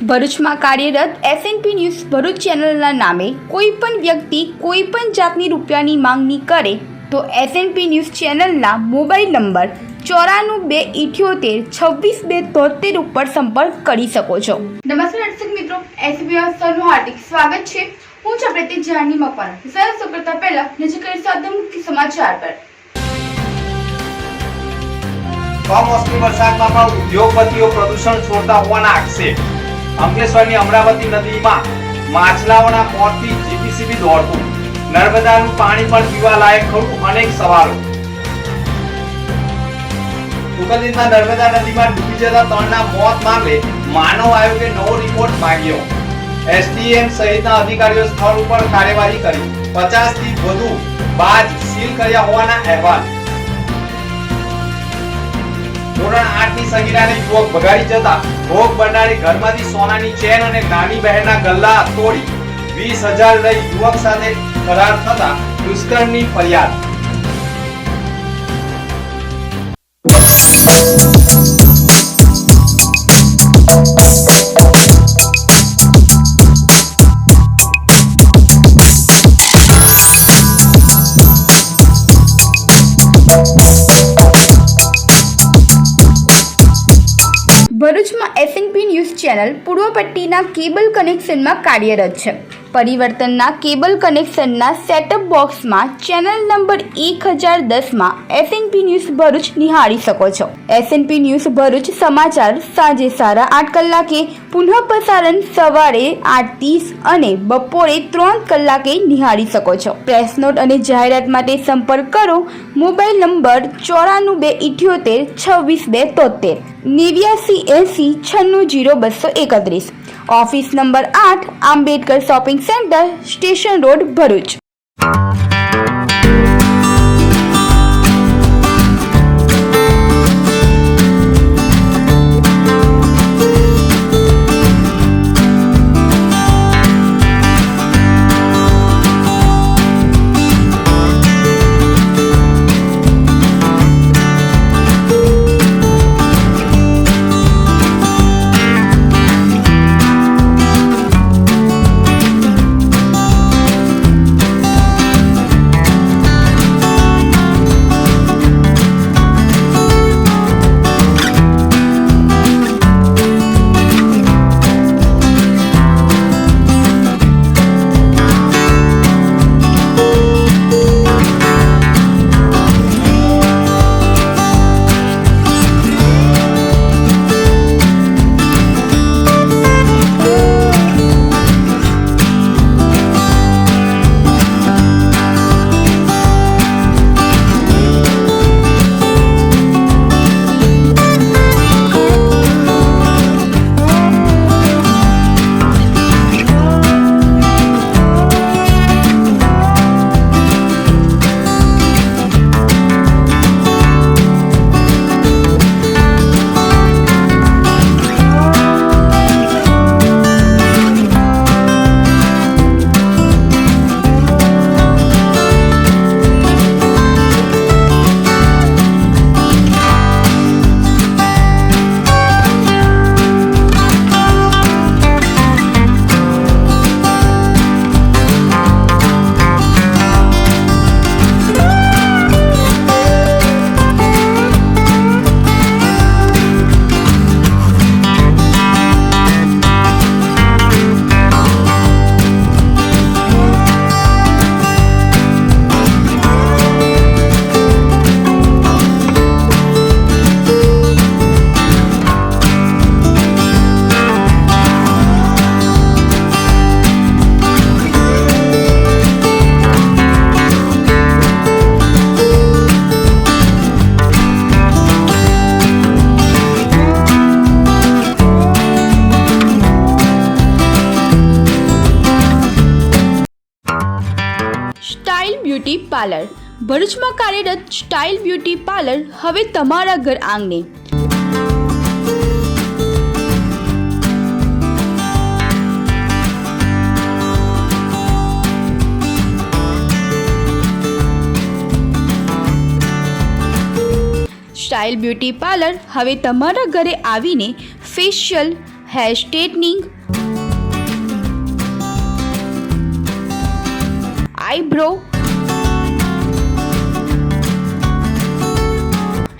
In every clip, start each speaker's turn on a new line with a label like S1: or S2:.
S1: ભરૂચમાં કાર્યરત SNP news Bharuch ચેનલના નામે કોઈપણ વ્યક્તિ કોઈપણ જાતની રૂપિયાની માંગણી કરે તો એસએનપી ન્યૂઝ ચેનલના મોબાઈલ નંબર 9428762273 ઉપર સંપર્ક કરી શકો છો। નમસ્કાર દર્શક મિત્રો, એસબી નું હાર્દિક સ્વાગત છે। હું છું પ્રતિક જાની મકવાણા। સૌ પ્રથમ પહેલા નજર કરીશું આજના મુખ્ય સમાચાર પર।
S2: કમોસમી વરસાદમાં પણ ઉદ્યોગપતિઓ પ્રદૂષણ છોડતા હોવાના આક્ષેપ। અંકલેશ્વરની અમરાવતી નદીમાં માછલાઓના મોતથી જીપીસીબી દોડતું। નર્મદાનું પાણી પણ પીવા લાયક ખરું? અનેક સવાલો। ઉગલદીમાં નર્મદા નદીમાં ડૂબી જતા 3ના મોત મામલે માનવ આયોગે નવો રિપોર્ટ માંગ્યો। એસડીએમ સહિતના અધિકારીઓ સ્થળ ઉપર કાર્યવાહી કરી 50 થી વધુ બાજ સીલ કર્યા હોવાના અહેવાલ। ધોરણ 8 ની સગીરાને યુવક ભગાડી જતા ભોગ બનનારી ઘરમાંથી સોનાની ચેન અને નાની બહેનના ગલ્લા તોડી 20,000 લઈ યુવક સાથે ફરાર થતા દુષ્કર્મની ફરિયાદ।
S1: ભરૂચમાં એસએનપી ન્યૂઝ ચેનલ પૂર્વ પટ્ટીના કેબલ કનેક્શનમાં કાર્યરત છે। પરિવર્તનના કેબલ કનેક્શનના સેટઅપ બોક્સમાં ચેનલ નંબર 1010માં એસએનપી ન્યૂઝ ભરૂચ નિહાળી શકો છો। એસએનપી ન્યૂઝ ભરૂચ સમાચાર સાંજે 8:30 કલાકે, પુનઃ પ્રસારણ સવારે 8:30 અને બપોરે 3 કલાકે નિહાળી શકો છો। પ્રેસ નોટ અને જાહેરાત માટે સંપર્ક કરો mobile number 9428762273 8980960231। Office number 8 Ambedkar shopping centre, station road, Bharuch. Style beauty parlour ભરૂચમાં કાર્યરત સ્ટાઇલ બ્યુટી પાર્લર હવે તમારા ઘર આંગણે। સ્ટાઇલ બ્યુટી પાર્લર હવે તમારા ઘરે આવીને facial, hair straightening, eyebrow,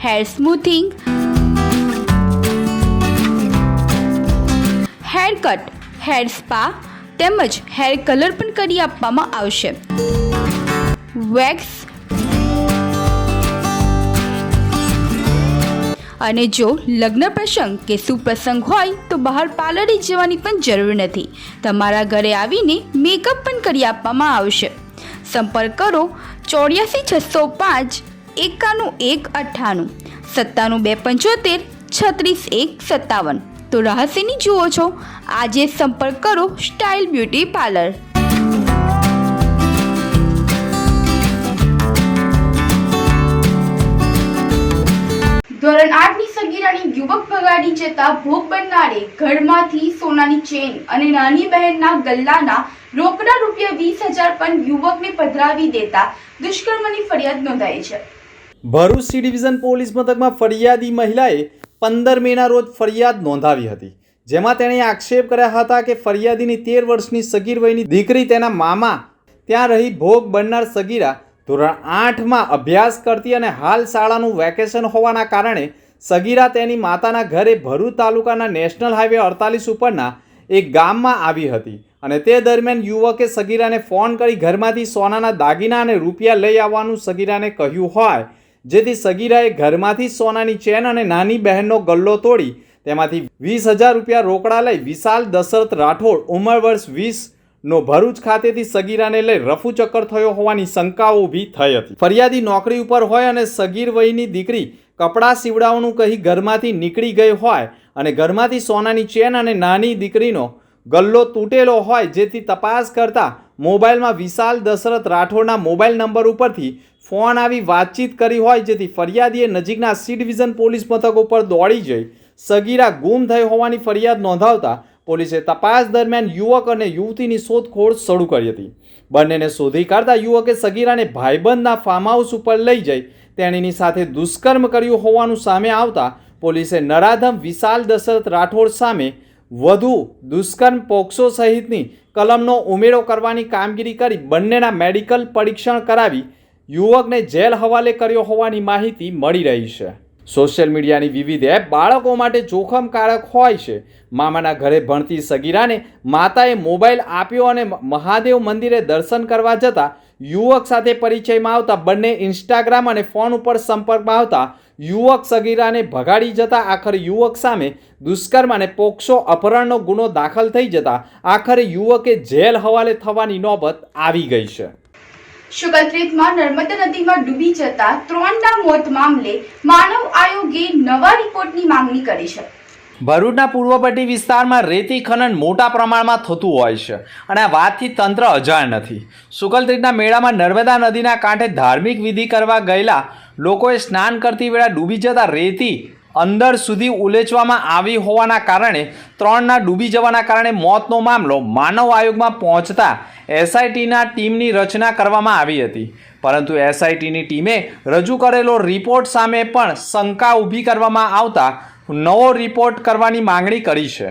S1: hair smoothing, hair cut, hair spa તેમજ હેર કલર પણ કરી આપવામાં આવશે. વેક્સ અને જો લગ્ન પ્રસંગ કે સુપ્રસંગ હોય તો બહાર પાર્લરે જવાની પણ જરૂર નથી. તમારા ઘરે આવીને મેકઅપ પણ કરી આપવામાં આવશે. સંપર્ક કરો 84 605 91 98 97 275 36 1 57. તો રહસ્યની જુઓ છો, આજે સંપર્ક કરો સ્ટાઇલ બ્યુટી પાર્લર. ધોરણ 8ની સગીરાની યુવક ભગાડી જતા ભોગ બનનારે ઘરમાંથી સોનાની ચેન અને નાની બહેનના ગલ્લાના રોકડા રૂપિયા 20,000 પણ યુવકને પધરાવી દેતા દુષ્કર્મની ફરિયાદ નોંધાઈ છે.
S2: ભરૂચ સી ડિવિઝન પોલીસ મથકમાં ફરિયાદી મહિલાએ 15 મેના રોજ ફરિયાદ નોંધાવી હતી, જેમાં તેણે આક્ષેપ કર્યા હતા કે ફરિયાદીની 13 વર્ષની સગીર વયની દીકરી તેના મામા ત્યાં રહી ભોગ બનનાર સગીરા ધોરણ 8માં અભ્યાસ કરતી અને હાલ શાળાનું વેકેશન હોવાના કારણે સગીરા તેની માતાના ઘરે ભરૂચ તાલુકાના નેશનલ હાઈવે 48 ઉપરના એક ગામમાં આવી હતી અને તે દરમિયાન યુવકે સગીરાને ફોન કરી ઘરમાંથી સોનાના દાગીના અને રૂપિયા લઈ આવવાનું સગીરાને કહ્યું હોય, જેથી સગીરાએ ઘરમાંથી સોનાની ચેન અને નાની બહેનનો ગલ્લો તોડી તેમાંથી 20,000 રૂપિયા રોકડા લઈ વિશાલ દશરથ રાઠોડ ઉંમર વર્ષ 20 નો ભરૂચ ખાતેથી સગીરાને લઈ રફુચક્કર થયો હોવાની શંકાઓ ઊભી થઈ હતી. ફરિયાદી નોકરી ઉપર હોય અને સગીર વયની દીકરી કપડાં સીવડાવવાનું કહી ઘરમાંથી નીકળી ગઈ હોય અને ઘરમાંથી સોનાની ચેન અને નાની દીકરીનો ગલ્લો તૂટેલો હોય, જેથી તપાસ કરતા મોબાઈલમાં વિશાલ દશરથ રાઠોડના મોબાઈલ નંબર ઉપરથી ફોન આવી વાતચીત કરી હોય, જેથી ફરિયાદીએ નજીકના સી ડિવિઝન પોલીસ મથક ઉપર દોડી જઈ સગીરા ગુમ થઈ હોવાની ફરિયાદ નોંધાવતા પોલીસે તપાસ દરમિયાન યુવક અને યુવતીની શોધખોળ શરૂ કરી હતી. બંનેને શોધી કાઢતા યુવકે સગીરાને ભાઈબંધના ફાર્મ હાઉસ ઉપર લઈ જઈ તેણીની સાથે દુષ્કર્મ કર્યું હોવાનું સામે આવતા પોલીસે નરાધમ વિશાલ દશરથ રાઠોડ સામે વધુ દુષ્કર્મ પોક્સો સહિતની કલમનો ઉમેરો કરવાની કામગીરી કરી બંનેના મેડિકલ પરીક્ષણ કરાવી યુવકને જેલ હવાલે કર્યો હોવાની માહિતી મળી રહી છે. સોશિયલ મીડિયાની વિવિધ એપ બાળકો માટે જોખમકારક હોય છે. મામાના ઘરે ભણતી સગીરાને માતાએ મોબાઈલ આપ્યો અને મહાદેવ મંદિરે દર્શન કરવા જતા યુવક સાથે પરિચયમાં આવતા બંને ઇન્સ્ટાગ્રામ અને ફોન ઉપર સંપર્કમાં આવતા યુવક સગીરાને ભગાડી જતા આખરે યુવક સામે દુષ્કર્મ અને પોક્સો અપહરણનો ગુનો દાખલ થઈ જતા આખરે યુવકે જેલ હવાલે થવાની નોબત આવી ગઈ છે.
S1: શુકલત્રીતમાં નર્મદા નદીમાં ડૂબી જતા 3ના મોત મામલે માનવ આયોગે નવા રિપોર્ટની માંગણી કરી છે.
S2: ભરૂચના પૂર્વપટ્ટી વિસ્તારમાં રેતી ખનન મોટા પ્રમાણમાં થતું હોય છે અને આ વાતથી તંત્ર અજાણ નથી. શુકલત્રીતના મેળામાં નર્મદા નદીના કાંઠે ધાર્મિક વિધિ કરવા ગયેલા લોકોએ સ્નાન કરતી વેળા ડૂબી જતા રેતી અંદર સુધી ઉલેચવામાં આવી હોવાના કારણે 3ના ડૂબી જવાના કારણે મોતનો મામલો માનવ આયોગમાં પહોંચતા એસઆઈટીના ટીમની રચના કરવામાં આવી હતી, પરંતુ એસઆઈટીની ટીમે રજૂ કરેલો રિપોર્ટ સામે પણ શંકા ઊભી કરવામાં આવતા નવો રિપોર્ટ કરવાની માંગણી કરી છે.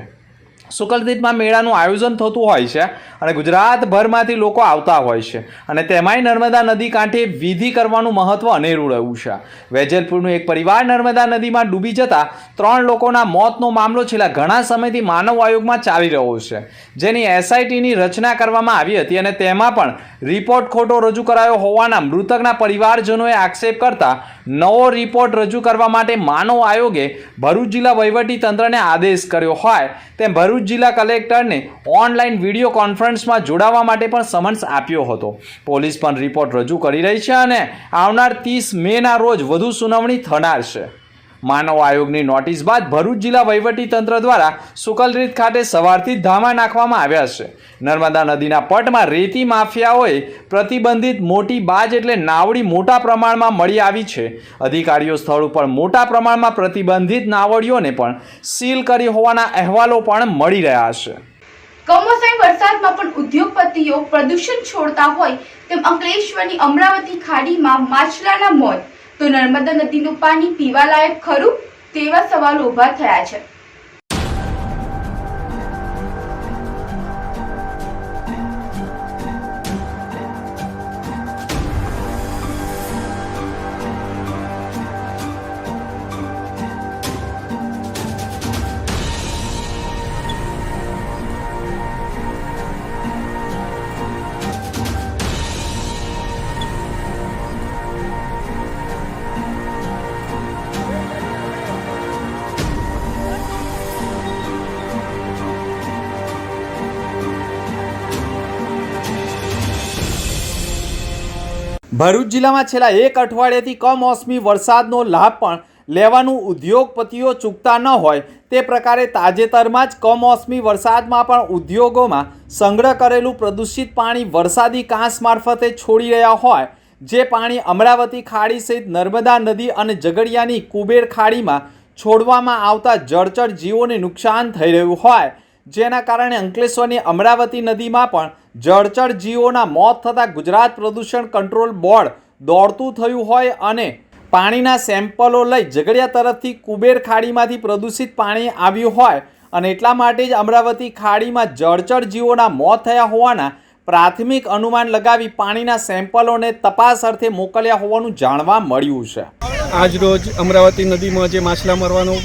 S2: શુકલતીર્થમાં મેળાનું આયોજન થતું હોય છે અને ગુજરાતભરમાંથી લોકો આવતા હોય છે અને તેમાંય નર્મદા નદી કાંઠે વિધિ કરવાનું મહત્ત્વ અનેરું રહ્યું છે. વેજલપુરનું એક પરિવાર નર્મદા નદીમાં ડૂબી જતા 3 લોકોના મોતનો મામલો છેલ્લા ઘણા સમયથી માનવ આયોગમાં ચાલી રહ્યો છે, જેની એસઆઈટીની રચના કરવામાં આવી હતી અને તેમાં પણ રિપોર્ટ ખોટો રજૂ કરાયો હોવાના મૃતકના પરિવારજનોએ આક્ષેપ કરતા નવો રિપોર્ટ રજૂ કરવા માટે માનવ આયોગે ભરૂચ જિલ્લા વહીવટી તંત્રને આદેશ કર્યો હોય તેમ ભરૂચ જિલ્લા કલેક્ટરને ઓનલાઈન વિડીયો કોન્ફરન્સમાં જોડાવા માટે પણ સમન્સ આપ્યો હતો. પોલીસ પણ રિપોર્ટ રજૂ કરી રહી છે અને આવનાર 30 મેના રોજ વધુ સુનાવણી થનાર છે. માનવ આયોગની નોટિસ બાદ ભરૂચ જિલ્લા વહીવટી તંત્ર દ્વારા શુકલતીર્થ ખાતે સવારથી ધામા નાખવામાં આવ્યા છે. નર્મદા નદીના પટમાં રેતી માફિયાઓએ પ્રતિબંધિત મોટી બાજ એટલે નાવડી મોટા પ્રમાણમાં મળી આવી છે. અધિકારીઓ સ્થળ ઉપર મોટા પ્રમાણમાં પ્રતિબંધિત નાવડીઓને પણ સીલ કરી હોવાના અહેવાલો પણ મળી રહ્યા છે.
S1: કમોસમી વરસાદમાં પણ ઉદ્યોગપતિઓ પ્રદૂષણ છોડતા હોય તેમ અંકલેશ્વરની અમરાવતી ખાડીમાં માછલાના મોત, તો નર્મદા નદીનું પાણી પીવાલાયક ખરું તેવા સવાલો ઊભા થયા છે.
S2: ભરૂચ જિલ્લામાં છેલ્લા એક અઠવાડિયાથી કમોસમી વરસાદનો લાભ પણ લેવાનું ઉદ્યોગપતિઓ ચૂકતા ન હોય તે પ્રકારે તાજેતરમાં જ કમોસમી વરસાદમાં પણ ઉદ્યોગોમાં સંગ્રહ કરેલું પ્રદૂષિત પાણી વરસાદી કાંસ મારફતે છોડી રહ્યા હોય, જે પાણી અમરાવતી ખાડી સહિત નર્મદા નદી અને ઝઘડિયાની કુબેર ખાડીમાં છોડવામાં આવતા જળચર જીવોને નુકસાન થઈ રહ્યું હોય, જેના કારણે અંકલેશ્વરની અમરાવતી નદીમાં પણ જળચર જીવોના મોત થતાં ગુજરાત પ્રદૂષણ કંટ્રોલ બોર્ડ દોડતું થયું હોય અને પાણીના સેમ્પલો લઈ ઝઘડિયા તરફથી કુબેર ખાડીમાંથી પ્રદૂષિત પાણી આવ્યું હોય અને એટલા માટે જ અમરાવતી ખાડીમાં જળચર જીવોના મોત થયા હોવાના પ્રાથમિક અનુમાન લગાવી પાણીના સેમ્પલોને તપાસ અર્થે મોકલ્યા હોવાનું જાણવા મળ્યું છે.
S3: આજ રોજ અમરાવતી નદીમાં જે માછલા મરવાનો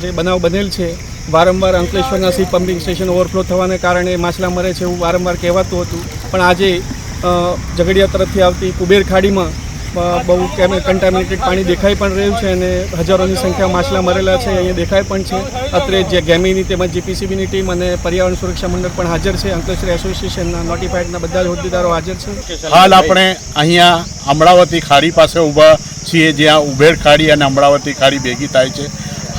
S3: જે બનાવ બનેલ છે, વારંવાર અંકલેશ્વરના સી પમ્પિંગ સ્ટેશન ઓવરફ્લો થવાને કારણે માછલા મરે છે એવું વારંવાર કહેવાતું હતું, પણ આજે ઝઘડિયા તરફથી આવતી કુબેર ખાડીમાં બહુ કન્ટામિનેટેડ પાણી દેખાઈ પણ રહ્યું છે અને હજારોની સંખ્યામાં માછલા મરેલા છે અહીંયા દેખાય પણ છે. અત્રે જે ગેમીની તેમજ જીપીસીબીની ટીમ અને પર્યાવરણ સુરક્ષા મંડળ પણ હાજર છે. અંકલેશ્વર એસોસિએશનના નોટિફાઈડના બધા જ હોદ્દેદારો હાજર છે.
S4: હાલ આપણે અહીંયા અમરાવતી ખાડી પાસે ઊભા છીએ, જ્યાં ઉબેર ખાડી અને અમરાવતી ખાડી ભેગી થાય છે.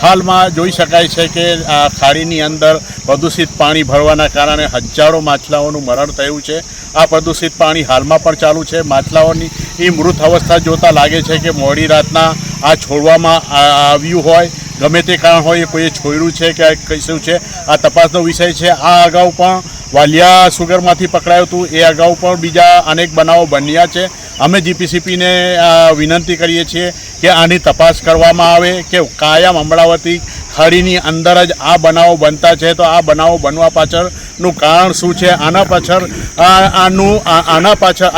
S4: હાલમાં જોઈ શકાય છે કે આ ખાડીની અંદર પ્રદૂષિત પાણી ભરવાના કારણે હજારો માછલાઓનું મરણ થયું છે. આ પ્રદૂષિત પાણી હાલમાં પણ ચાલુ છે. માછલાઓની મૃત અવસ્થા જોતાં લાગે છે કે મોડી રાતના આ છોડવામાં આવ્યું હોય, ગમે તે કારણ હોય, કોઈએ છોડ્યું છે કે કશું છે, આ તપાસનો વિષય છે. આ અગાઉ પણ વાલિયા સુગરમાંથી પકડાયું હતું, એ અગાઉ પણ બીજા અનેક બનાવો બન્યા છે. અમે જીપીસીબીને વિનંતી કરીએ છીએ કે આની તપાસ કરવામાં આવે કે કાયમ અમરાવતી ખાડીની અંદર જ આ બનાવો બનતા છે, તો આ બનાવો બનવા પાછળનું કારણ શું છે? આના પાછળ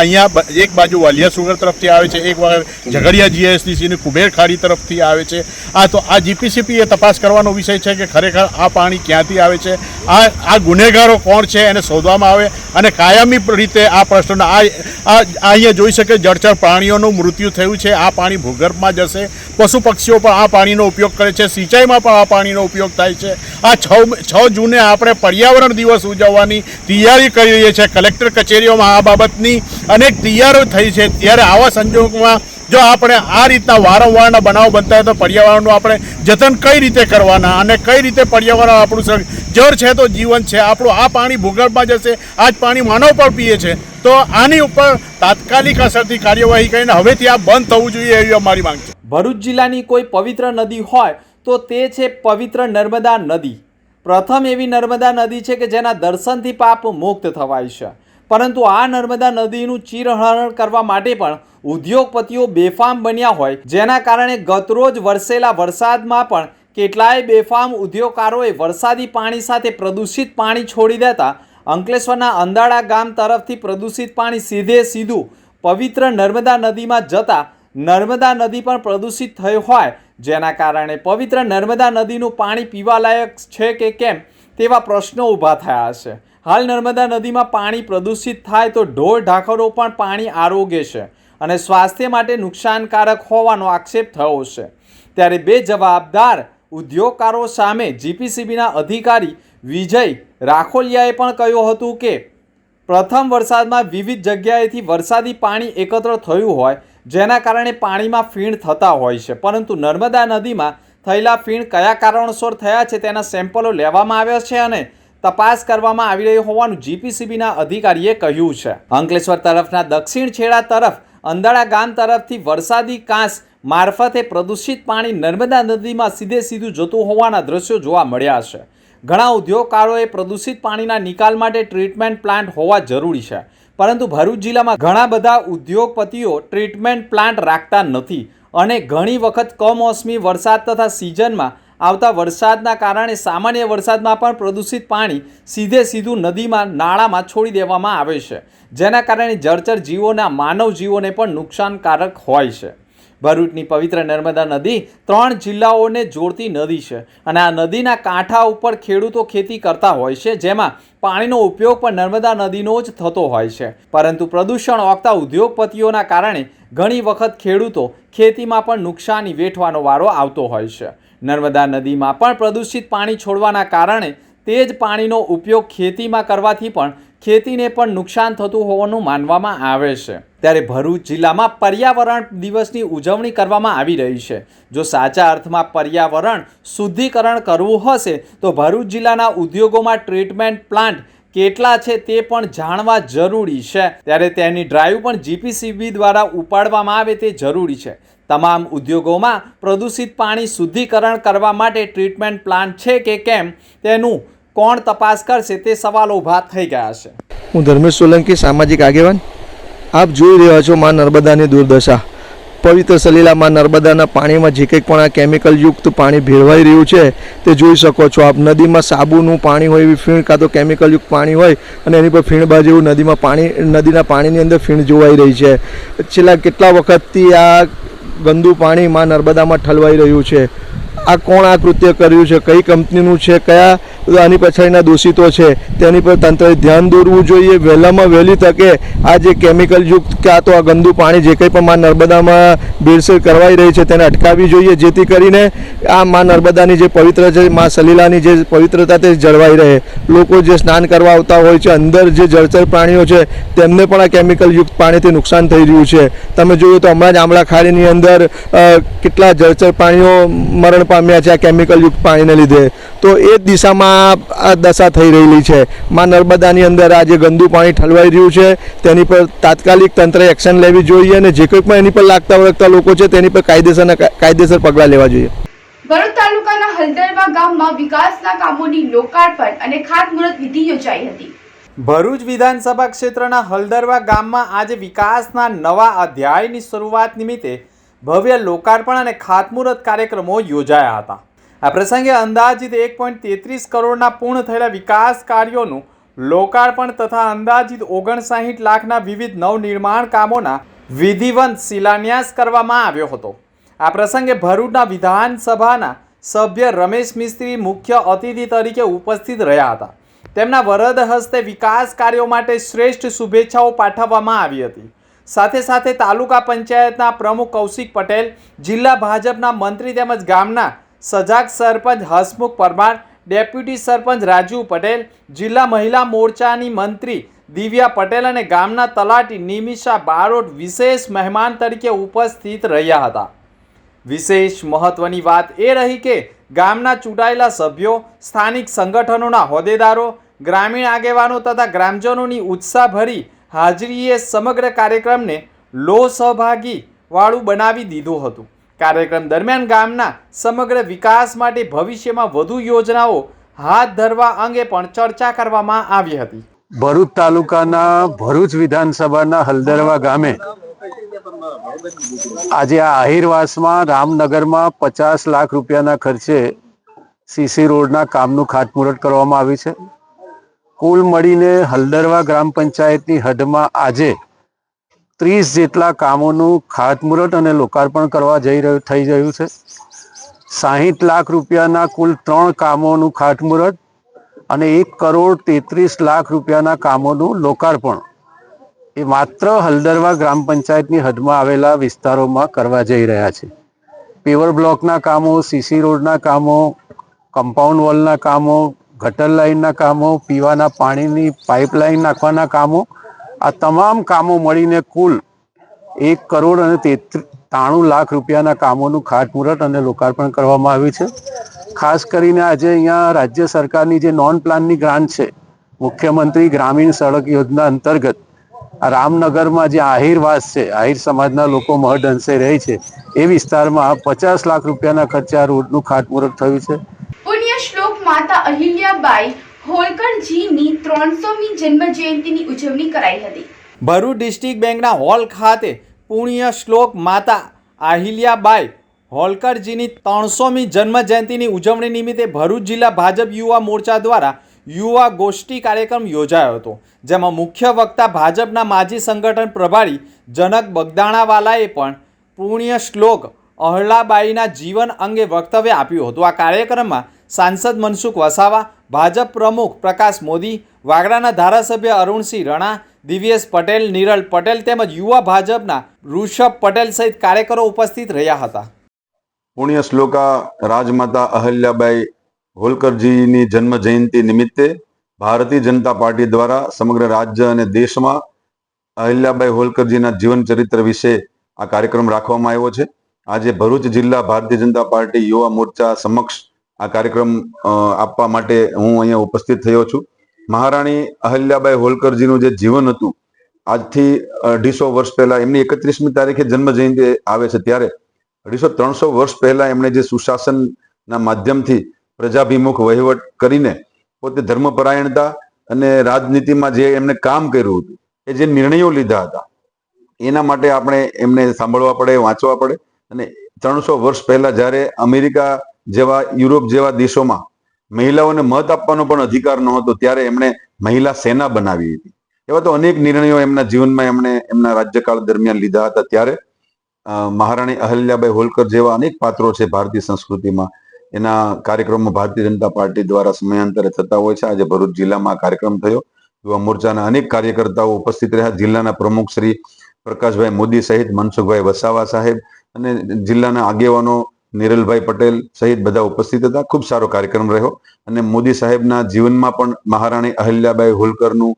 S4: અહીંયા એક બાજુ વાલિયા સુગર તરફથી આવે છે, એક વખત ઝઘડિયા જીએસડીસીની કુબેર ખાડી તરફથી આવે છે. તો આ જીપીસીબીએ તપાસ કરવાનો વિષય છે કે ખરેખર આ પાણી ક્યાંથી આવે છે, આ ગુનેગારો કોણ છે એને શોધવામાં આવે અને કાયમી રીતે આ પ્રશ્ન અહીંયા જોઈ શકે જળચર પ્રાણીઓનું મૃત્યુ થયું છે. આ પાણી ભૂગર્ભમાં જશે, પશુ પક્ષીઓ પણ આ પાણીનો ઉપયોગ કરે છે, સિંચાઈમાં પણ આ પાણીનો ઉપયોગ થાય છે. આ 6 જૂને આપણે પર્યાવરણ દિવસ ઉજવવાની તૈયારી કરી રહ્યા છીએ. કલેક્ટર કચેરીઓમાં આ બાબતની અનેક તૈયારીઓ થઈ છે. ત્યારે આવા સંજોગોમાં જો આપણે આ રીતના વારંવારના બનાવો બનતા હોય તો પર્યાવરણનું આપણે જતન કઈ રીતે કરવાના અને કઈ રીતે પર્યાવરણ આપણું જળ છે તો જીવન છે આપણું. આ પાણી ભૂગર્ભમાં જશે, આ જ પાણી માનવ પણ પીએ છે. તો આની ઉપર તાત્કાલિક અસરથી કાર્યવાહી કરીને હવેથી આ બંધ થવું જોઈએ એવી અમારી માંગ છે.
S2: ભરૂચ જિલ્લાની કોઈ પવિત્ર નદી હોય તો તે છે પવિત્ર નર્મદા નદી. પ્રથમ એવી નર્મદા નદી છે કે જેના દર્શનથી પાપ મુક્ત થવાય છે, પરંતુ આ નર્મદા નદીનું ચીરહરણ કરવા માટે પણ ઉદ્યોગપતિઓ બેફામ બન્યા હોય, જેના કારણે ગતરોજ વરસેલા વરસાદમાં પણ કેટલાય બેફામ ઉદ્યોગકારોએ વરસાદી પાણી સાથે પ્રદૂષિત પાણી છોડી દેતા અંકલેશ્વરના અંદાળા ગામ તરફથી પ્રદૂષિત પાણી સીધું પવિત્ર નર્મદા નદીમાં જતા નર્મદા નદી પણ પ્રદૂષિત થઈ હોય, જેના કારણે પવિત્ર નર્મદા નદીનું પાણી પીવાલાયક છે કે કેમ તેવા પ્રશ્નો ઊભા થયા છે. હાલ નર્મદા નદીમાં પાણી પ્રદૂષિત થાય તો ઢોર ઢાંખરો પણ પાણી આરોગે છે અને સ્વાસ્થ્ય માટે નુકસાનકારક હોવાનો આક્ષેપ થયો છે. ત્યારે બે જવાબદાર ઉદ્યોગકારો સામે જીપીસીબીના અધિકારી વિજય રાખોલિયાએ પણ કહ્યું હતું કે પ્રથમ વરસાદમાં વિવિધ જગ્યાએથી વરસાદી પાણી એકત્ર થયું હોય, જેના કારણે પાણીમાં ફીણ થતા હોય છે, પરંતુ નર્મદા નદીમાં થયેલા ફીણ કયા કારણોસર થયા છે તેના સેમ્પલો લેવામાં આવ્યા છે અને તપાસ કરવામાં આવી રહી હોવાનું જીપીસીબીના અધિકારીએ કહ્યું છે. અંકલેશ્વર તરફના દક્ષિણ છેડા તરફ અંદાળા ગામ તરફથી વરસાદી કાંસ મારફતે પ્રદૂષિત પાણી નર્મદા નદીમાં સીધું જતું હોવાના દ્રશ્યો જોવા મળ્યા છે. ઘણા ઉદ્યોગકારોએ પ્રદૂષિત પાણીના નિકાલ માટે ટ્રીટમેન્ટ પ્લાન્ટ હોવા જરૂરી છે, પરંતુ ભરૂચ જિલ્લામાં ઘણા બધા ઉદ્યોગપતિઓ ટ્રીટમેન્ટ પ્લાન્ટ રાખતા નથી અને ઘણી વખત કમોસમી વરસાદ તથા સિઝનમાં આવતા વરસાદના કારણે સામાન્ય વરસાદમાં પણ પ્રદૂષિત પાણી સીધું નદીમાં નાળામાં છોડી દેવામાં આવે છે, જેના કારણે જળચર જીવોના માનવ જીવોને પણ નુકસાનકારક હોય છે. ભરૂચની પવિત્ર નર્મદા નદી 3 જિલ્લાઓને જોડતી નદી છે અને આ નદીના કાંઠા ઉપર ખેડૂતો ખેતી કરતા હોય છે, જેમાં પાણીનો ઉપયોગ પણ નર્મદા નદીનો જ થતો હોય છે, પરંતુ પ્રદૂષણ ઓગતા ઉદ્યોગપતિઓના કારણે ઘણી વખત ખેડૂતો ખેતીમાં પણ નુકસાની વેઠવાનો વારો આવતો હોય છે. નર્મદા નદીમાં પણ પ્રદૂષિત પાણી છોડવાના કારણે તે જ પાણીનો ઉપયોગ ખેતીમાં કરવાથી પણ
S5: ખેતીને પણ નુકસાન થતું હોવાનું માનવામાં આવે છે। ત્યારે ભરૂચ જિલ્લામાં પર્યાવરણ દિવસની ઉજવણી કરવામાં આવી રહી છે। જો સાચા અર્થમાં પર્યાવરણ શુદ્ધિકરણ કરવું હશે તો ભરૂચ જિલ્લાના ઉદ્યોગોમાં ટ્રીટમેન્ટ પ્લાન્ટ કેટલા છે તે પણ જાણવા જરૂરી છે। ત્યારે તેની ડ્રાઈવ પણ જીપીસીબી દ્વારા ઉપાડવામાં આવે તે જરૂરી છે। તમામ ઉદ્યોગોમાં પ્રદૂષિત પાણી શુદ્ધિકરણ કરવા માટે ટ્રીટમેન્ટ પ્લાન્ટ છે કે કેમ તેનું કોણ તપાસ કરશે તે સવાલો ઊભા થઈ ગયા છે।
S6: હું ધર્મેશ સોલંકી, સામાજિક આગેવાન। આપ જોઈ રહ્યા છો માં નર્મદાની દુર્દશા। પવિત્ર સલીલા માં નર્મદાના પાણીમાં જે કંઈક પણ આ કેમિકલયુક્ત પાણી ભેળવાઈ રહ્યું છે તે જોઈ શકો છો આપ। નદીમાં સાબુનું પાણી હોય, એવી ફીણ કાં તો કેમિકલયુક્ત પાણી હોય અને એની પર ફીણબા જેવું નદીના પાણીની અંદર ફીણ જોવાઈ રહી છે। છેલ્લા કેટલા વખતથી આ ગંદુ પાણી માં નર્મદામાં ઠલવાઈ રહ્યું છે। આ કોણ આ કૃત્ય કર્યું છે, કઈ કંપનીનું છે, કયા આની પછાડીના દોષિતો છે તેની પર તંત્રએ ધ્યાન દોરવું જોઈએ। વહેલામાં વહેલી તકે આ જે કેમિકલયુક્ત કાં તો આ ગંદુ પાણી જે કંઈ પણ માં નર્મદામાં ભેળસેળ કરવાઈ રહી છે તેને અટકાવવી જોઈએ, જેથી કરીને આ માં નર્મદાની જે પવિત્ર છે, માં સલીલાની જે પવિત્રતા તે જળવાઈ રહે। લોકો જે સ્નાન કરવા આવતા હોય છે, અંદર જે જળચર પ્રાણીઓ છે તેમને પણ આ કેમિકલયુક્ત પાણીથી નુકસાન થઈ રહ્યું છે। તમે જોયું તો હમણાં જ આંબળા ખાડીની અંદર કેટલા જળચર પ્રાણીઓ મરણ પામ્યા છે આ કેમિકલયુક્ત પાણીને લીધે। તો એ જ દિશામાં આ દશા થઈ રહેલી છે। માં નર્મદાની અંદર આ જે ગંદુ પાણી ઠલવાઈ રહ્યું છે તેની પર તાત્કાલિક તંત્રએ એક્શન લેવી જોઈએ અને જે કંઈ પણ એની પર લાગતા વળગતા લોકો છે તેની પર કાયદેસર પગલાં લેવા જોઈએ।
S1: ભરૂચ તાલુકાના હલદરવા ગામમાં વિકાસના કામોની લોકાર્પણ અને ખાતમુહૂર્ત વિધિ યોજાઈ હતી।
S5: ભરૂચ વિધાનસભા ક્ષેત્રના હલદરવા ગામમાં આજે વિકાસના નવા અધ્યાયની શરૂઆત નિમિત્તે ભવ્ય લોકાર્પણ અને ખાતમુહૂર્ત કાર્યક્રમો યોજાયા હતા। આ પ્રસંગે અંદાજિત 1.33 કરોડના પૂર્ણ થયેલા વિકાસ કાર્યોનું લોકાર્પણ તથા અંદાજિત 59 લાખના વિવિધ નવનિર્માણ કામોના વિધિવત શિલાન્યાસ કરવામાં આવ્યો હતો। આ પ્રસંગે ભરૂચના વિધાનસભાના સભ્ય રમેશ મિસ્ત્રી મુખ્ય અતિથિ તરીકે ઉપસ્થિત રહ્યા હતા। તેમના વરદ હસ્તે વિકાસ કાર્યો માટે શ્રેષ્ઠ શુભેચ્છાઓ પાઠવવામાં આવી હતી। સાથે સાથે તાલુકા પંચાયતના પ્રમુખ કૌશિક પટેલ, જિલ્લા ભાજપના મંત્રી તેમજ ગામના સજાગ સરપંચ હસમુખ પરમાર, ડેપ્યુટી સરપંચ રાજુ પટેલ, જિલ્લા મહિલા મોરચાની મંત્રી દિવ્યા પટેલ અને ગામના તલાટી નિમિષા બારોટ વિશેષ મહેમાન તરીકે ઉપસ્થિત રહ્યા હતા। વિશેષ મહત્વની વાત એ રહી કે ગામના ચૂંટાયેલા સભ્યો, સ્થાનિક સંગઠનોના હોદ્દેદારો, ગ્રામીણ આગેવાનો તથા ગ્રામજનોની ઉત્સાહભરી હાજરીએ સમગ્ર કાર્યક્રમને સહભાગી વાળું બનાવી દીધું હતું। કાર્યક્રમ દરમિયાન ગામના સમગ્ર વિકાસ માટે ભવિષ્યમાં વધુ યોજનાઓ હાથ ધરવા અંગે પણ ચર્ચા કરવામાં આવી હતી।
S7: ભરૂચ તાલુકાના ભરૂચ વિધાનસભાના હલદરવા ગામે આજે આ આહિરવાસમાં રામનગરમાં 50 લાખ રૂપિયાના ખર્ચે સીસી રોડના કામનું ખાતમુહૂર્ત કરવામાં આવ્યું છે। કુલ મળીને હલદરવા ગ્રામ પંચાયતની હદમાં આજે 30 જેટલા કામોનું ખાતમુહૂર્ત અને લોકાર્પણ કરવા થઈ રહ્યું છે। 60 લાખ રૂપિયાના કુલ 3 કામોનું ખાતમુહૂર્ત અને 1,33,00,000 રૂપિયાના કામોનું લોકાર્પણ એ માત્ર હલદરવા ગ્રામ પંચાયતની હદમાં આવેલા વિસ્તારોમાં કરવા જઈ રહ્યા છે। પેવર બ્લોકના કામો, સીસી રોડના કામો, કમ્પાઉન્ડ વોલના કામો, ગટર લાઇનના કામો, પીવાના પાણીની પાઇપલાઇન નાખવાના કામો, આ તમામ કામો મળીને કુલ 1,93,00,000 રૂપિયાના કામોનું ખાતમુહૂર્ત અને લોકાર્પણ કરવામાં આવ્યું છે। ખાસ કરીને આજે અહીંયા રાજ્ય સરકારની જે નોન પ્લાનની ગ્રાન્ટ છે, મુખ્યમંત્રી ગ્રામીણ સડક યોજના અંતર્ગત આ રામનગરમાં જે આહિરવાસ છે, આહિર સમાજના લોકો મહદ અંશે રહે છે, એ વિસ્તારમાં 50 લાખ રૂપિયાના ખર્ચે આ રોડનું ખાતમુહૂર્ત થયું છે।
S1: પુણ્ય શ્લોક માતા અહિલ્યાબાઈ હોલકરજીની 300મી જન્મ જયંતિની ઉજવણી કરાઈ હતી।
S5: ભરૂચ ડિસ્ટ્રિક્ટ બેંકના હોલ ખાતે પુણ્ય શ્લોક માતા અહિલ્યાબાઈ હોલકરજીની 300મી જન્મ જયંતિની ઉજવણી નિમિત્તે ભરૂચ જિલ્લા ભાજપ યુવા મોરચા દ્વારા યુવા ગોષ્ઠી કાર્યક્રમ યોજાયો હતો, જેમાં મુખ્ય વક્તા ભાજપના માજી સંગઠન પ્રભારી જનક બગદાણાવાલાએ પણ પુણ્ય શ્લોક અહલ્યાબાઈના જીવન અંગે વક્તવ્ય આપ્યું હતું। આ કાર્યક્રમમાં સાંસદ મનસુખ વસાવા, ભાજપ પ્રમુખ પ્રકાશ મોદી, વાગરાના ધારાસભ્ય અરુણસિંહ રણા, દિવ્યેશ પટેલ, નિરલ પટેલ તેમજ યુવા ભાજપના ઋષભ પટેલ સહિત કાર્યકરો ઉપસ્થિત રહ્યા હતા।
S8: પુણ્ય શ્લોકા રાજમાતા અહલ્યાબાઈ હોલકરજીની જન્મ જયંતિ નિમિત્તે ભારતીય જનતા પાર્ટી દ્વારા સમગ્ર રાજ્ય અને દેશમાં અહિલ્યાબાઈ હોલકરજીના જીવન ચરિત્ર વિશે આ કાર્યક્રમ રાખવામાં આવ્યો છે. આજે ભરૂચ જિલ્લા ભારતીય જનતા પાર્ટી યુવા મોરચા સમક્ષ આ કાર્યક્રમ આપવા માટે હું અહીંયા ઉપસ્થિત થયો છું. મહારાણી અહિલ્યાબાઈ હોલકરજીનું જે જીવન હતું, આજથી 250 વર્ષ પહેલા એમની 31મી તારીખે જન્મ જયંતિ આવે છે, ત્યારે 250-300 વર્ષ પહેલા એમણે જે સુશાસનના માધ્યમથી પ્રજાભિમુખ વહીવટ કરીને પોતે ધર્મપરાયણતા અને રાજનીતિમાં જે એમને કામ કર્યું હતું, એ જે નિર્ણયો લીધા હતા, એના માટે આપણે એમને સાંભળવા પડે, વાંચવા પડે. અને 300 વર્ષ પહેલા જ્યારે અમેરિકા જેવા, યુરોપ જેવા દેશોમાં મહિલાઓને મત આપવાનો પણ અધિકાર નહોતો, ત્યારે એમણે મહિલા સેના બનાવી હતી. એવા તો અનેક નિર્ણયો એમના જીવનમાં એમણે એમના રાજ્યકાળ દરમિયાન લીધા હતા. ત્યારે મહારાણી અહિલ્યાબાઈ હોલકર જેવા અનેક પાત્રો છે ભારતીય સંસ્કૃતિમાં, એના કાર્યક્રમો ભારતીય જનતા પાર્ટી દ્વારા સમયાંતરે થતા હોય છે. આજે ભરૂચ જિલ્લામાં આ કાર્યક્રમ થયો. યુવા મોરચાના અનેક કાર્યકર્તાઓ ઉપસ્થિત રહ્યા. જિલ્લાના પ્રમુખ શ્રી પ્રકાશભાઈ મોદી સહિત મનસુખભાઈ વસાવા સાહેબ અને જિલ્લાના આગેવાનો નિરલભાઈ પટેલ સહિત બધા ઉપસ્થિત હતા. ખૂબ સારો કાર્યક્રમ રહ્યો અને મોદી સાહેબના જીવનમાં પણ મહારાણી અહિલ્યાબાઈ હોલકરનું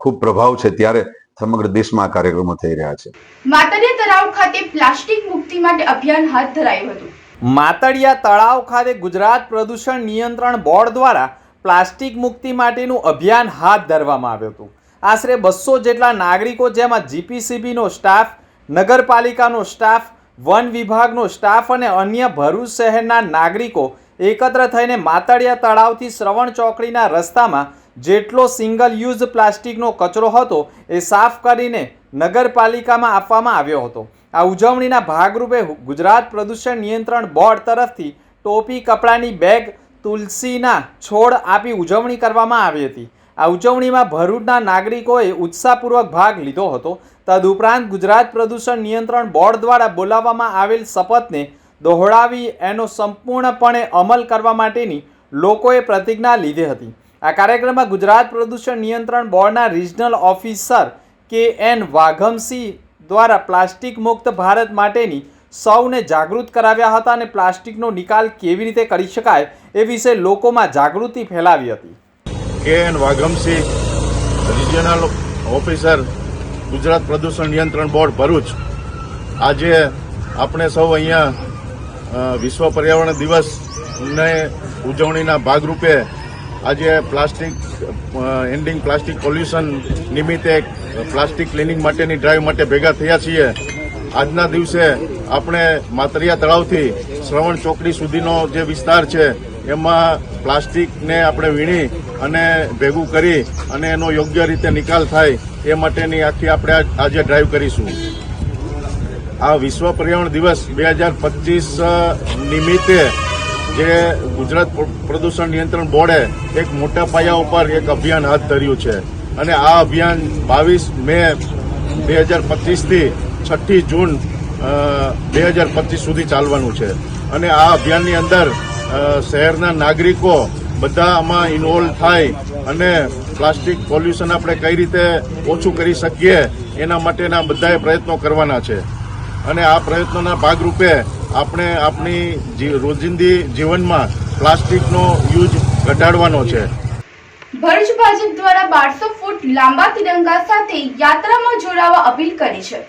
S8: ખૂબ પ્રભાવ છે, ત્યારે સમગ્ર દેશમાં આ કાર્યક્રમો થઈ રહ્યા છે.
S1: માતડિયા તળાવ ખાતે પ્લાસ્ટિક મુક્તિ માટે અભિયાન હાથ ધરાયું હતું.
S5: માતડિયા તળાવ ખાતે ગુજરાત પ્રદૂષણ નિયંત્રણ બોર્ડ દ્વારા પ્લાસ્ટિક મુક્તિ માટેનું અભિયાન હાથ ધરવામાં આવ્યું હતું. આશરે 200 જેટલા નાગરિકો, જેમાં જીપીસીબીનો સ્ટાફ, નગરપાલિકાનો સ્ટાફ, વન વિભાગનો સ્ટાફ અને અન્ય ભરૂચ શહેરના નાગરિકો એકત્ર થઈને માતડિયા તળાવથી શ્રવણ ચોકડીના રસ્તામાં જેટલો સિંગલ યુઝ પ્લાસ્ટિકનો કચરો હતો એ સાફ કરીને નગરપાલિકામાં આપવામાં આવ્યો હતો. આ ઉજવણીના ભાગરૂપે ગુજરાત પ્રદૂષણ નિયંત્રણ બોર્ડ તરફથી ટોપી, કપડાની બેગ, તુલસીના છોડ આપી ઉજવણી કરવામાં આવી હતી. આ ઉજવણીમાં ભરૂચના નાગરિકોએ ઉત્સાહપૂર્વક ભાગ લીધો હતો. તદુપરાંત ગુજરાત પ્રદૂષણ નિયંત્રણ બોર્ડ દ્વારા બોલાવવામાં આવેલ શપથને દોહરાવી એનો સંપૂર્ણપણે અમલ કરવા માટેની લોકોએ પ્રતિજ્ઞા લીધી હતી. આ કાર્યક્રમમાં ગુજરાત પ્રદૂષણ નિયંત્રણ બોર્ડના રિજનલ ઓફિસર KN વાઘમસિંહ દ્વારા પ્લાસ્ટિક મુક્ત ભારત માટેની સૌને જાગૃત કરાવ્યા હતા અને પ્લાસ્ટિકનો નિકાલ કેવી રીતે કરી શકાય એ વિશે લોકોમાં જાગૃતિ ફેલાવી હતી.
S4: KN Vaghamsinh, regional officer, Gujarat પ્રદૂષણ નિયંત્રણ બોર્ડ ભરૂચ. આજે આપણે સૌ અહીંયા વિશ્વ પર્યાવરણ દિવસને ઉજવણીના ભાગરૂપે આજે પ્લાસ્ટિક એન્ડિંગ પ્લાસ્ટિક પોલ્યુશન નિમિત્તે પ્લાસ્ટિક ક્લિનિંગ માટેની ડ્રાઈવ માટે ભેગા થયા છીએ. આજના દિવસે આપણે માતડિયા તળાવથી શ્રવણ ચોકડી સુધીનો જે વિસ્તાર છે એમાં પ્લાસ્ટિકને આપણે વીણી અને ભેગું કરી અને એનો યોગ્ય રીતે નિકાલ થાય એ માટેની આખી આપણે આજે ડ્રાઈવ કરીશું. આ વિશ્વ પર્યાવરણ દિવસ 2025 નિમિત્તે જે ગુજરાત પ્રદૂષણ નિયંત્રણ બોર્ડે એક મોટા પાયા ઉપર એક અભિયાન હાથ ધર્યું છે અને આ અભિયાન 22 મે 2025થી 6 જૂન 2025 સુધી ચાલવાનું છે. અને આ અભિયાનની અંદર શહેરના નાગરિકો બધા આમાં ઇન્વોલ્વ થાય અને પ્લાસ્ટિક પોલ્યુશન આપણે કઈ રીતે ઓછું કરી શકીએ એના માટેના બધાએ પ્રયત્નો કરવાના છે. અને આ પ્રયત્નોના ભાગરૂપે આપણે આપણી રોજિંદી જીવનમાં પ્લાસ્ટિકનો યુઝ ઘટાડવાનો છે.
S1: ભરૂચ ભાજપ દ્વારા 1200 ફૂટ લાંબા તિરંગા સાથે યાત્રામાં જોડાવા અપીલ કરી છે.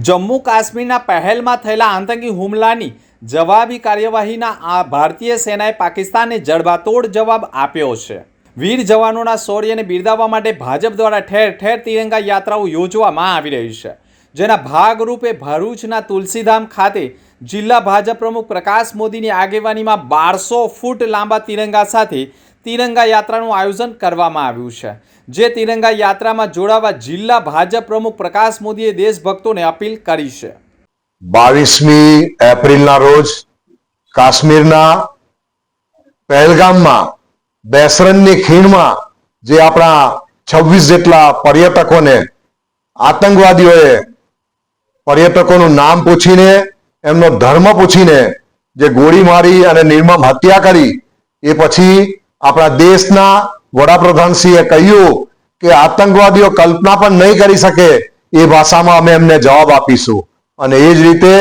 S5: જમ્મુ કાશ્મીરના પહેલમાં થયેલા આતંકી હુમલાની જવાબી કાર્યવાહીના આ ભારતીય સેનાએ પાકિસ્તાનને જડબાતોડ જવાબ આપ્યો છે. વીર જવાનોના શૌર્યને બિરદાવવા માટે ભાજપ દ્વારા ઠેર ઠેર તિરંગા યાત્રાઓ યોજવામાં આવી રહી છે, જેના ભાગરૂપે ભરૂચના તુલસીધામ ખાતે જિલ્લા ભાજપ પ્રમુખ પ્રકાશ મોદીની આગેવાનીમાં 1200 ફૂટ લાંબા તિરંગા સાથે તિરંગા યાત્રાનું આયોજન કરવામાં આવ્યું છે. જે તિરંગા યાત્રામાં જોડાવા જિલ્લા ભાજપ પ્રમુખ પ્રકાશ મોદીએ દેશભક્તોને અપીલ કરી છે.
S9: 22મી એપ્રિલના રોજ કાશ્મીરના પહેલગામમાં બેસરનની ખીણમાં જે આપણા 26 જેટલા પર્યટકોને આતંકવાદીઓએ પર્યટકોનું નામ પૂછીને એમનો ધર્મ પૂછીને જે ગોળી મારી અને નિર્મમ હત્યા કરી, એ પછી આપણા દેશના વડાપ્રધાનશ્રીએ કહ્યું કે આતંકવાદીઓ કલ્પના પણ નહીં કરી શકે એ ભાષામાં અમે એમને જવાબ આપીશું. અને એ જ રીતે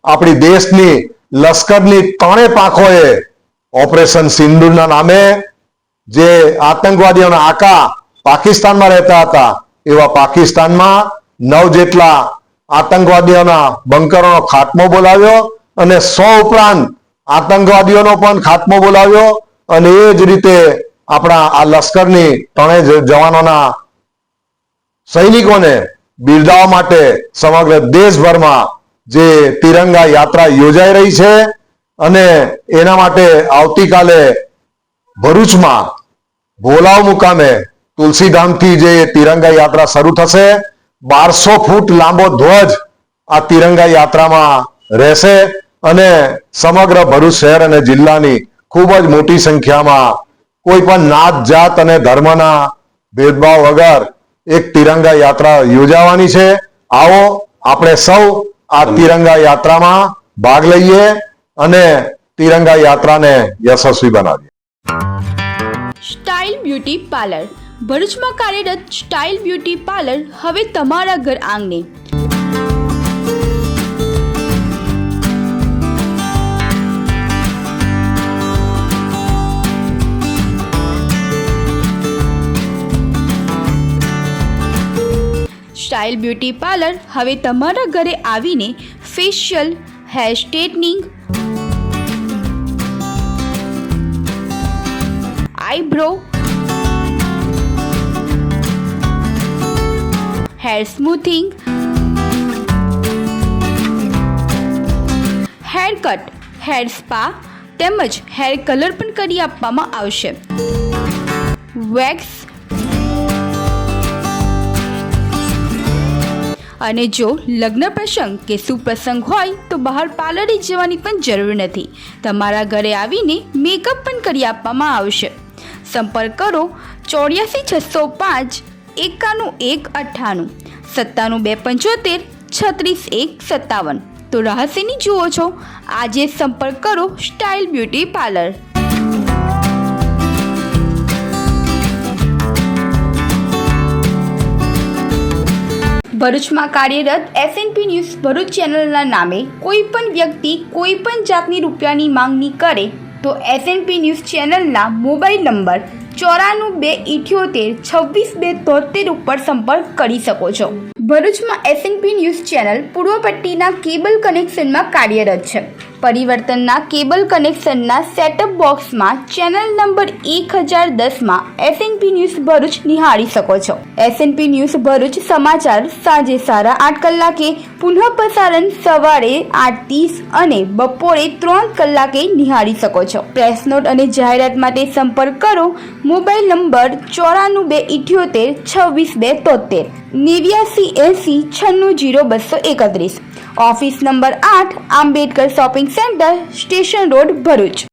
S9: આપણી દેશની લશ્કરની ત્રણેય પાંખોએ ઓપરેશન સિંદૂરના નામે જે આતંકવાદીઓના આકા પાકિસ્તાનમાં રહેતા હતા એવા પાકિસ્તાનમાં 9 જેટલા આતંકવાદીઓના બંકરોનો ખાત્મો બોલાવ્યો અને 100 ઉપરાંત આતંકવાદીઓનો પણ ખાત્મો બોલાવ્યો અને એ જ રીતે આપણા આ લશ્કરની ત્રણેય જવાનોના સૈનિકોને બિરદાવવા માટે સમગ્ર દેશભરમાં જે તિરંગા યાત્રા યોજાઈ રહી છે અને એના માટે આવતીકાલે ભરૂચમાં ભોલાવ મુકામે તુલસીધામથી જે તિરંગા યાત્રા શરૂ થશે 1200 ફૂટ લાંબો ધ્વજ આ તિરંગા યાત્રામાં રહેશે અને સમગ્ર ભરૂચ શહેર અને જિલ્લાની ખૂબ જ મોટી સંખ્યામાં કોઈ પણ નાત જાત અને ધર્મના ભેદભાવ વગર એક તિરંગા યાત્રા યોજાવાની છે. આવો આપણે સૌ આ તિરંગા યાત્રામાં ભાગ લઈએ અને તિરંગા યાત્રાને યશસ્વી બનાવીએ.
S1: સ્ટાઇલ બ્યુટી પાર્લર ભરૂચમાં કાર્યરત સ્ટાઇલ બ્યુટી પાર્લર હવે તમારા ઘર આંગણે. સ્ટાઇલ બ્યુટી પાર્લર હવે તમારા ઘરે આવીને facial, hair straightening, eyebrow, hair smoothing, hair cut, hair spa તેમજ હેર કલર પણ કરી આપવામાં આવશે. વેક્સ અને જો લગ્ન પ્રસંગ કે સુપ્રસંગ હોય તો બહાર પાર્લરે જવાની પણ જરૂર નથી. તમારા ઘરે આવીને મેકઅપ પણ કરી આપવામાં આવશે. સંપર્ક કરો 84 605 91 98 97 275 36 1 57. તો રહસ્યની જુઓ છો, આજે સંપર્ક કરો સ્ટાઇલ બ્યુટી પાર્લર. ભરૂચમાં કાર્યરત એસએનપી ન્યૂઝ ભરૂચ ચેનલના નામે કોઈ પણ વ્યક્તિ કોઈ પણ જાતની રૂપિયાની માંગણી કરે તો એસએનપી ન્યૂઝ ચેનલના મોબાઈલ નંબર 94 278 26 273 ઉપર સંપર્ક કરી શકો છો. ભરૂચમાં એસએનપી ન્યૂઝ ચેનલ પૂર્વ પટ્ટીના કેબલ કનેક્શનમાં કાર્યરત છે. પરિવર્તનના કેબલ કનેક્શનના સેટઅપ બોક્સમાં ચેનલ નંબર 1010માં એસએનપી ન્યૂઝ ભરૂચ નિહાળી શકો છો. એસએનપી ન્યૂઝ ભરૂચ સમાચાર સાંજે 8:30 કલાકે, પુનઃ પ્રસારણ સવારે 8:30 અને બપોરે 3 કલાકે નિહાળી શકો છો. પ્રેસ નોટ અને જાહેરાત માટે સંપર્ક કરો mobile number 94 278 26 273 89 80 96 0 231. Office number 8 Ambedkar shopping centre, station road, Bharuch.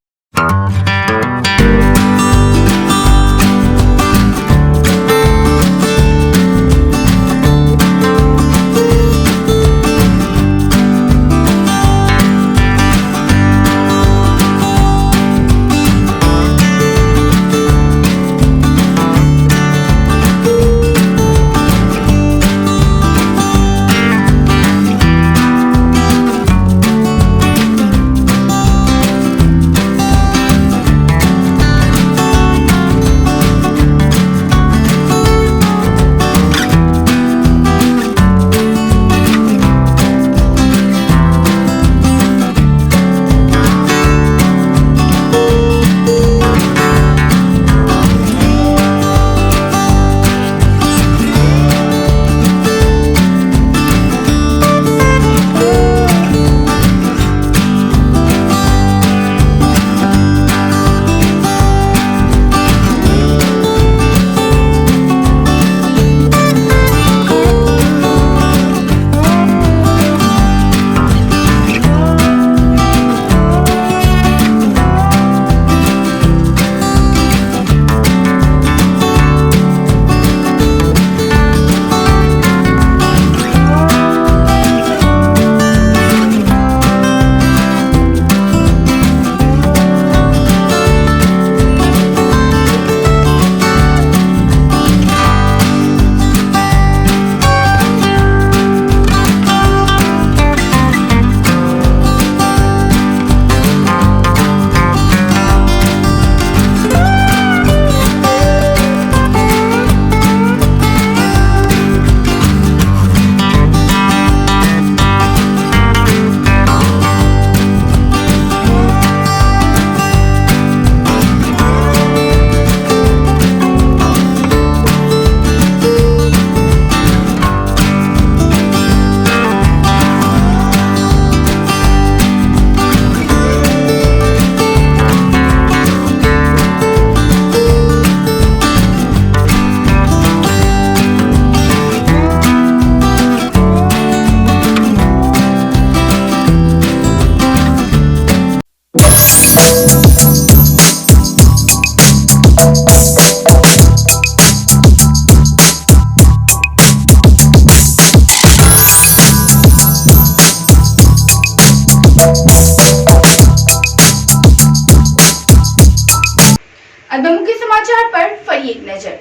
S1: अब मुख्य समाचार पर फरी एक नजर।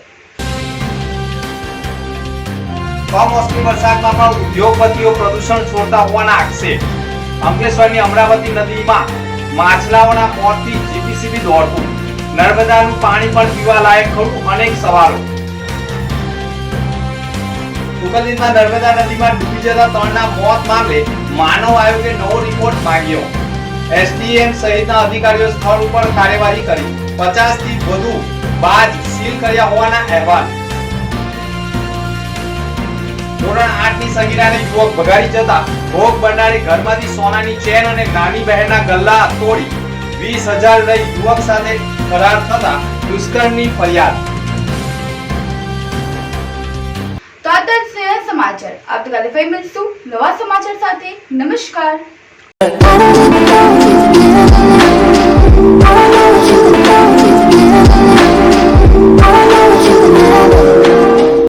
S2: કમોસમી વરસાદમાં પણ ઉદ્યોગપતિઓ પ્રદૂષણ છોડતા હોવાના આક્ષેપ। અંકલેશ્વરની અમરાવતી નદીમાં માછલાઓના મોતથી જીપીસીબી દોડતું, નર્મદાનું પાણી પણ પીવા લાયક ખરું, અનેક સવાલો। સુગંધિતમાં નર્મદા નદીમાં ડૂબી જતા 3ના મોત મામલે માનવ આયોગે નવો રિપોર્ટ માંગ્યો। એસડીએમ સહિતના અધિકારીઓ સ્થળ ઉપર કાર્યવાહી કરી 50 થી વધુ બાજ સીલ કર્યા હોવાના અહેવાલ। ધોરણ 8 ની સગીરાને યુવક ભગાડી જતા ભોગ બનનારે ઘરમાંથી સોનાની ચેન અને નાની બહેનના ગલ્લા તોડી 20,000 લઈ યુવક સાથે ફરાર થતા દુષ્કર્મની ફરિયાદ।
S1: તો આ હતા સમાચાર। આવતીકાલે ફરી મળીશું નવા સમાચાર સાથે। નમસ્કાર।